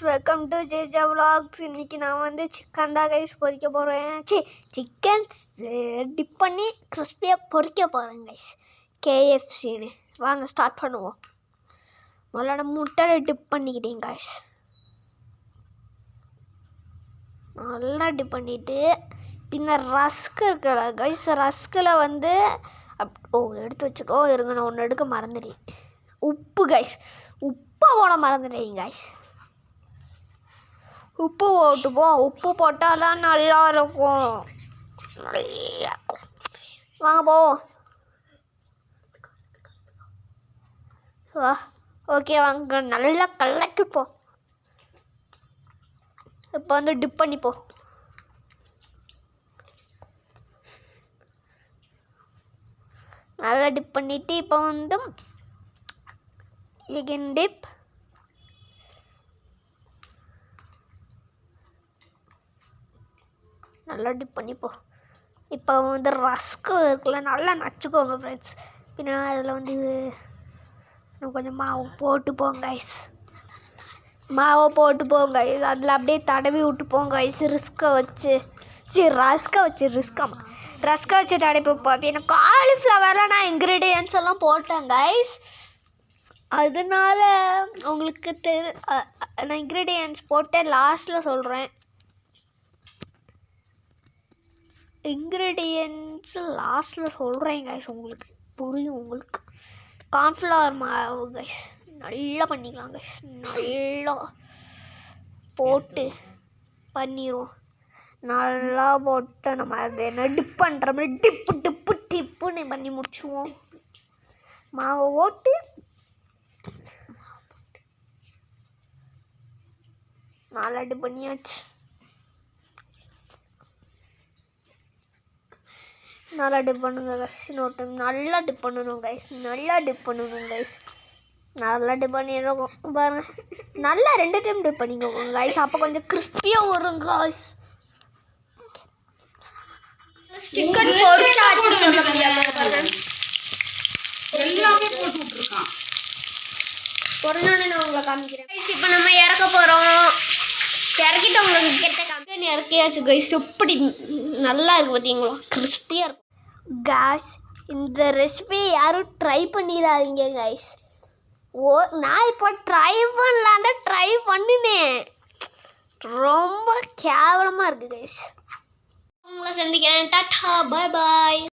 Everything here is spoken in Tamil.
Welcome to ஜேஜா vlogs. இன்றைக்கி நான் வந்து சிக்கன் தான் கைஸ் பொரிக்க போகிறேன். சிக்கன் டிப் பண்ணி கிறிஸ்பியாக பொரிக்க போகிறேன் கைஸ். கேஎஃப்சின்னு வாங்க ஸ்டார்ட் பண்ணுவோம். முதல்ல முட்டையில் டிப் பண்ணிக்கிட்டேன் கைஸ். நல்லா டிப் பண்ணிவிட்டு பின்ன ரஸ்க் இருக்குல்ல கைஸ், ரஸ்கில் வந்து எடுத்து வச்சுட்டோம். இருங்க, நான் ஒன்று எடுக்க மறந்துட்டேன். உப்பு கைஸ், உப்பை போட மறந்துட்டேன் கைஸ். உப்பு போட்டுப்போம். உப்பு போட்டால் தான் நல்லா இருக்கும். வாங்க போவோம். வா, ஓகே வாங்க, நல்லா கலக்கிப்போம். இப்போ வந்து டிப் பண்ணிப்போம். நல்லா டிப் பண்ணிவிட்டு இப்போ வந்து எகென் டிப். நல்லா டிப் பண்ணிப்போம். இப்போ வந்து ரஸ்க்கு இருக்குல்ல, நல்லா நச்சுக்கோங்க ஃப்ரெண்ட்ஸ். பின்னா அதில் வந்து இன்னும் கொஞ்சம் மாவு போட்டுப்போங்க கைஸ். மாவை போட்டுப்போங்க கைஸ். அதில் அப்படியே தடவி விட்டுப்போங்க கைஸ். ரஸ்கை வச்சு தடவிப்போம். அப்படின்னா காலிஃப்ளவரில் நான் இன்க்ரீடியன்ஸ் எல்லாம் போட்டேன் கைஸ். அதனால உங்களுக்கு நான் இன்க்ரீடியன்ஸ் போட்டேன், லாஸ்ட்டில் சொல்கிறேன். இன்க்ரீடியன்ஸ் லாஸ்ட்டில் சொல்கிறேன் கைஸ், உங்களுக்கு புரியும். உங்களுக்கு கார்ன்ஃப்ளவர் மாவு கைஸ் நல்லா பண்ணிக்கலாம் கைஸ். நல்லா போட்டு பண்ணிடுவோம். நல்லா போட்டு நம்ம அது என்ன டிப் பண்ணுற மாதிரி டிப்புன்னு பண்ணி முடிச்சுவோம். மாவை போட்டு நல்லா டிப் பண்ணியாச்சு. நல்லா டிப் பண்ணுங்க கைஸ். இன்னொரு டைம் நல்லா டிப் பண்ணணும் கைஸ். நல்லா டிப் பண்ணிடுறோம் பாருங்கள். நல்லா 2 டைம் டிப் பண்ணிக்கோங்க கைஸ். அப்போ கொஞ்சம் கிறிஸ்பியாக வரும் கைஸ். சிக்கன் பொரிச்சாச்சு சொல்ல முடியாம எல்லாமே போட்டு விட்டுருக்கான். பொரிஞ்சோன்னு நான் உங்களை காமிக்கிறேன் கைஸ். இப்போ நம்ம இறக்க போகிறோம். இறக்கிட்டு உங்களுக்கு கெட்ட காமிக்க இறக்கியாச்சு கைஸ். எப்படி நல்லா இருக்குது பார்த்தீங்களா, கிறிஸ்பியாக இருக்கும் கைஸ். இந்த ரெசிபி யாரும் ட்ரை பண்ணிடாதீங்க கைஸ். நான் இப்போ ட்ரை பண்ணினேன். ரொம்ப கேவலமாக இருக்குது கைஸ். உங்களை சந்திக்கிறேன். டாட்டா, பாய் பாய்.